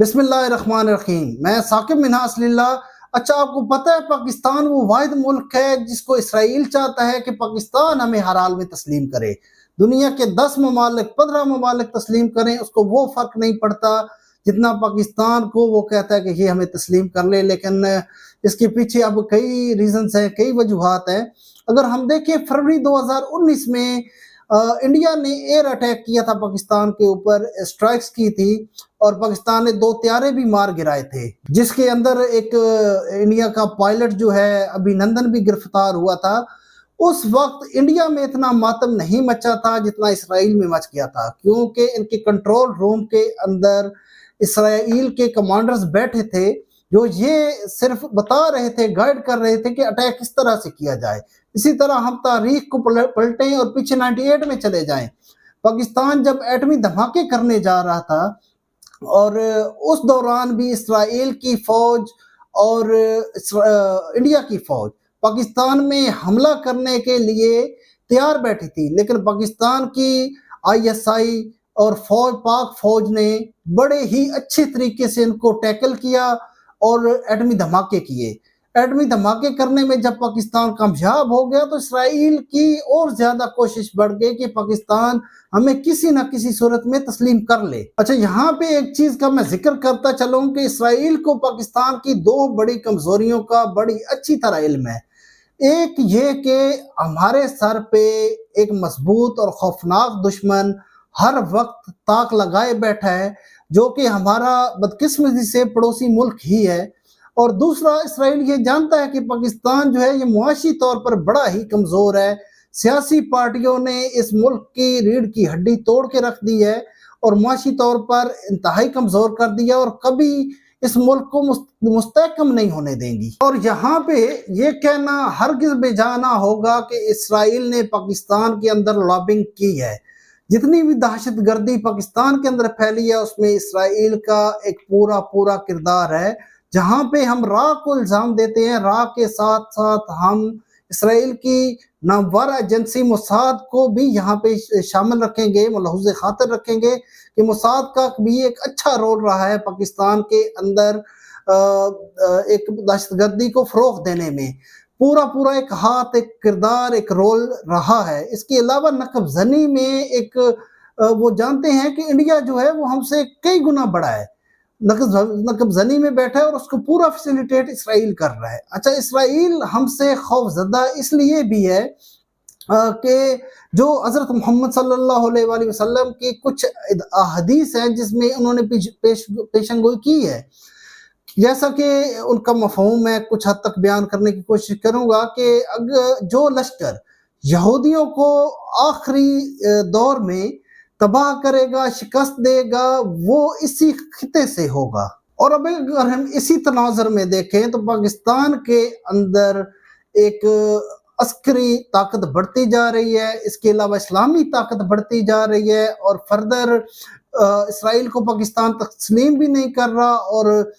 बिस्मिल्लाहिर्रहमानिर्रहीम। मैं साकिब मिन्हा असलिल्लाह। अच्छा, आपको पता है पाकिस्तान वो वाहिद मुल्क है जिसको इसराइल चाहता है कि पाकिस्तान हमें हर हाल में तस्लीम करे। दुनिया के 10 ममालिक 15 ममालिक तस्लीम करें, उसको वो फ़र्क नहीं पड़ता जितना पाकिस्तान को वो कहता है कि ये हमें तस्लीम कर ले। लेकिन इसके पीछे अब कई रीज़न्स हैं, कई वजूहात हैं। अगर हम देखें फरवरी 2019 में इंडिया ने एयर अटैक किया था पाकिस्तान के ऊपर, स्ट्राइक्स की थी और पाकिस्तान ने 2 त्यारे भी मार गिराए थे, जिसके अंदर एक इंडिया का पायलट जो है अभिनंदन भी गिरफ्तार हुआ था। उस वक्त इंडिया में इतना मातम नहीं मचा था जितना इसराइल में मच गया था, क्योंकि इनके कंट्रोल रूम के अंदर इसराइल के कमांडर्स बैठे थे जो ये सिर्फ बता रहे थे, गाइड कर रहे थे कि अटैक किस तरह से किया जाए। इसी तरह हम तारीख को पलटें और पीछे 98 में चले जाएं। पाकिस्तान जब एटमी धमाके करने जा रहा था और उस दौरान भी इसराइल की फौज और इंडिया की फौज पाकिस्तान में हमला करने के लिए तैयार बैठी थी, लेकिन पाकिस्तान की आईएसआई और पाक फौज ने बड़े ही अच्छे तरीके से इनको टैकल किया और एटमी धमाके किए। एटमी धमाके करने में जब पाकिस्तान कामयाब हो गया तो इसराइल की और ज्यादा कोशिश बढ़ गई कि पाकिस्तान हमें किसी न किसी सूरत में तस्लीम कर ले। अच्छा, यहाँ पे एक चीज का मैं जिक्र करता चलूं कि इसराइल को पाकिस्तान की 2 बड़ी कमजोरियों का बड़ी अच्छी तरह इल्म है। एक ये कि हमारे सर पे एक मजबूत और खौफनाक दुश्मन हर वक्त ताक लगाए बैठा है, जो कि हमारा बदकिस्मती से पड़ोसी मुल्क ही है। और दूसरा, इसराइल ये जानता है कि पाकिस्तान जो है ये मुआशी तौर पर बड़ा ही कमज़ोर है। सियासी पार्टियों ने इस मुल्क की रीढ़ की हड्डी तोड़ के रख दी है और मुआशी तौर पर इंतहाई कमज़ोर कर दिया और कभी इस मुल्क को मुस्तहकम नहीं होने देंगी। और यहाँ पे ये कहना हरगिज़ बेजा ना होगा कि इसराइल ने पाकिस्तान के अंदर लॉबिंग की है। जितनी भी दहशतगर्दी पाकिस्तान के अंदर फैली है उसमें इसराइल का एक पूरा किरदार है। जहां पे हम राह को इल्जाम देते हैं, राह के साथ साथ हम इसराइल की नामवर एजेंसी मोसाद को भी यहाँ पे शामिल रखेंगे, मलहूज़ खातिर रखेंगे कि मोसाद का भी एक अच्छा रोल रहा है पाकिस्तान के अंदर एक दहशतगर्दी को फ़रोग़ देने में। पूरा एक हाथ, एक किरदार, एक रोल रहा है। इसके अलावा नकबज़नी में एक वो जानते हैं कि इंडिया जो है वो हमसे कई गुना बड़ा है, नकबज़नी में बैठा है और उसको पूरा फैसिलिटेट इसराइल कर रहा है। अच्छा, इसराइल हमसे खौफज़दा इसलिए भी है कि जो हज़रत मोहम्मद सल्लल्लाहु अलैहि वसल्लम की कुछ हदीस हैं जिसमें उन्होंने पेशंगोई की है। जैसा कि उनका मफ़हूम मैं कुछ हद तक बयान करने की कोशिश करूंगा कि अगर जो लश्कर यहूदियों को आखिरी दौर में तबाह करेगा, शिकस्त देगा, वो इसी खिते से होगा। और अब अगर हम इसी तनाज़ुर में देखें तो पाकिस्तान के अंदर एक अस्करी ताकत बढ़ती जा रही है, इसके अलावा इस्लामी ताकत बढ़ती जा रही है और फर्दर इसराइल को पाकिस्तान तस्लीम भी नहीं कर रहा। और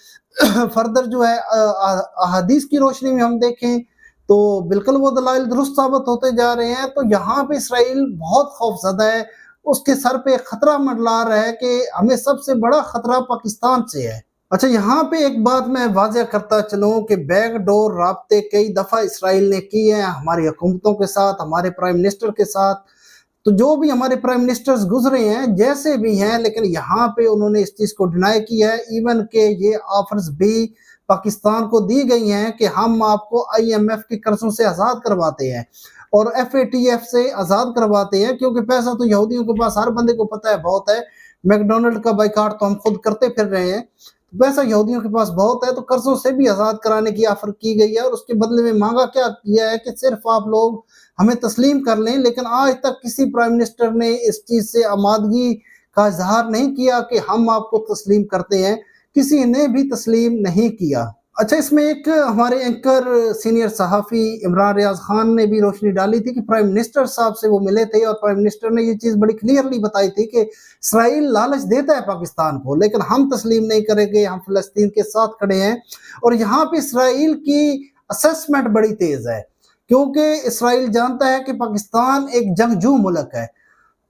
फर्दर जो है अहादीस की रोशनी में हम देखें तो बिल्कुल वो दलाइल दुरुस्त साबित होते जा रहे हैं। तो यहाँ पे इसराइल बहुत खौफज़दा है, उसके सर पे खतरा मंडला रहा है कि हमें सबसे बड़ा खतरा पाकिस्तान से है। अच्छा, यहाँ पे एक बात मैं वाज़ेह करता चलूँ कि बैकडोर राब्ते कई दफ़ा इसराइल ने किए हैं हमारी हुकूमतों के साथ, हमारे प्राइम मिनिस्टर के साथ। तो जो भी हमारे प्राइम मिनिस्टर्स गुजरे हैं जैसे भी हैं, लेकिन यहाँ पे उन्होंने इस चीज़ को डिनाई किया है। इवन के ये ऑफर्स भी पाकिस्तान को दी गई हैं कि हम आपको IMF के कर्जों से आज़ाद करवाते हैं और FATF से आज़ाद करवाते हैं, क्योंकि पैसा तो यहूदियों के पास हर बंदे को पता है बहुत है। मैकडोनल्ड का बाइकाट तो हम खुद करते फिर रहे हैं, पैसा यहूदियों के पास बहुत है, तो कर्जों से भी आज़ाद कराने की ऑफर की गई है। और उसके बदले में मांगा क्या किया है कि सिर्फ आप लोग हमें तस्लीम कर लें। लेकिन आज तक किसी प्राइम मिनिस्टर ने इस चीज़ से आमादगी का इजहार नहीं किया कि हम आपको तस्लीम करते हैं, किसी ने भी तस्लीम नहीं किया। अच्छा, इसमें एक हमारे एंकर सीनियर सहाफ़ी इमरान रियाज खान ने भी रोशनी डाली थी कि प्राइम मिनिस्टर साहब से वो मिले थे और प्राइम मिनिस्टर ने ये चीज़ बड़ी क्लियरली बताई थी कि इसराइल लालच देता है पाकिस्तान को, लेकिन हम तस्लीम नहीं करेंगे, हम फ़लस्तीन के साथ खड़े हैं। और यहाँ पे इसराइल की असेसमेंट बड़ी तेज़ है, क्योंकि इसराइल जानता है कि पाकिस्तान एक जंगजू मुल्क है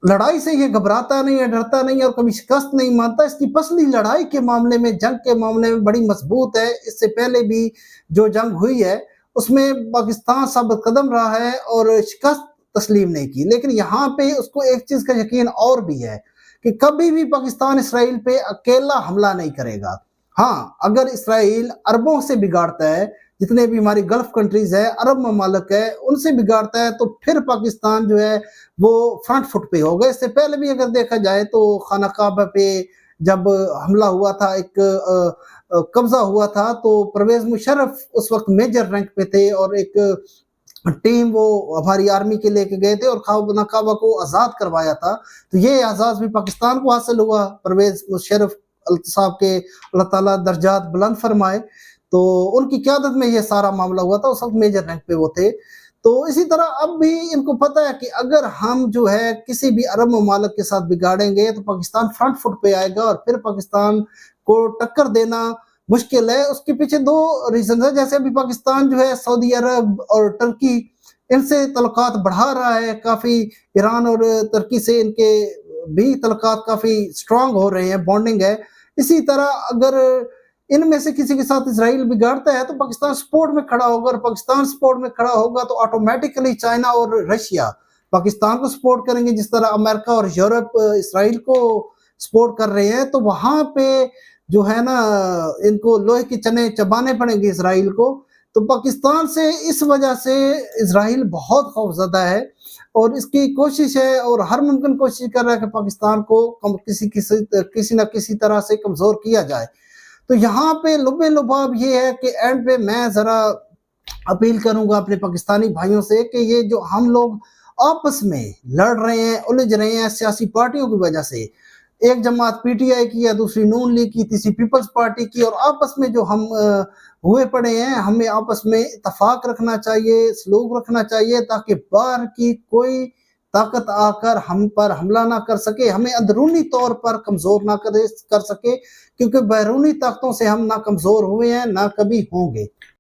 लड़ाई से ये घबराता नहीं है, डरता नहीं है और कभी शिकस्त नहीं मानता। इसकी पसली लड़ाई के मामले में, जंग के मामले में बड़ी मजबूत है। इससे पहले भी जो जंग हुई है उसमें पाकिस्तान साबित कदम रहा है और शिकस्त तस्लीम नहीं की। लेकिन यहाँ पे उसको एक चीज का यकीन और भी है कि कभी भी पाकिस्तान इसराइल पे अकेला हमला नहीं करेगा। हाँ, अगर इसराइल अरबों से बिगाड़ता है, जितने भी हमारी गल्फ कंट्रीज है, अरब ममालिक है, उनसे बिगाड़ता है, तो फिर पाकिस्तान जो है वो फ्रंट फुट पे होगा। इससे पहले भी अगर देखा जाए तो खाना काबा पे जब हमला हुआ था, एक कब्जा हुआ था, तो परवेज मुशर्रफ उस वक्त मेजर रैंक पे थे और एक टीम वो हमारी आर्मी के लेके गए थे और खाना काबा को आज़ाद करवाया था। तो ये एजाज़ भी पाकिस्तान को हासिल हुआ। परवेज मुशर्रफ साहब के अल्लाह ताला दर्जात बुलंद फरमाए, तो उनकी क़यादत में ये सारा मामला हुआ था। उस वक्त मेजर रैंक पे वो थे। तो इसी तरह अब भी इनको पता है कि अगर हम जो है किसी भी अरब ममालिक के साथ बिगाड़ेंगे तो पाकिस्तान फ्रंट फुट पे आएगा और फिर पाकिस्तान को टक्कर देना मुश्किल है। उसके पीछे दो रीजन है। जैसे अभी पाकिस्तान जो है सऊदी अरब और टर्की इनसे तल्लुकात बढ़ा रहा है, काफी ईरान और तुर्की से इनके भी तल्लुकात काफी स्ट्रांग हो रहे हैं, बॉन्डिंग है। इसी तरह अगर इनमें से किसी के साथ इसराइल बिगाड़ता है तो पाकिस्तान सपोर्ट में खड़ा होगा, और पाकिस्तान सपोर्ट में खड़ा होगा तो ऑटोमेटिकली चाइना और रशिया पाकिस्तान को सपोर्ट करेंगे। जिस तरह अमेरिका और यूरोप इसराइल को सपोर्ट कर रहे हैं, तो वहां पे जो है ना इनको लोहे के चने चबाने पड़ेंगे इसराइल को। तो पाकिस्तान से इस वजह से इसराइल बहुत खौफजदा है और इसकी कोशिश है और हर मुमकिन कोशिश कर रहा है कि पाकिस्तान को किसी न किसी तरह से कमजोर किया जाए। तो यहाँ पे लुबे लुबाब ये है कि एंड पे मैं जरा अपील करूंगा अपने पाकिस्तानी भाइयों से कि ये जो हम लोग आपस में लड़ रहे हैं, उलझ रहे हैं सियासी पार्टियों की वजह से, एक जमात पीटीआई की या दूसरी नून लीग की, तीसरी पीपल्स पार्टी की, और आपस में जो हम हुए पड़े हैं, हमें आपस में इत्तेफाक रखना चाहिए, सलूक रखना चाहिए, ताकि बाहर की कोई ताकत आकर हम पर हमला ना कर सके, हमें अंदरूनी तौर पर कमजोर ना कर सके, क्योंकि बैरूनी ताकतों से हम ना कमजोर हुए हैं ना कभी होंगे।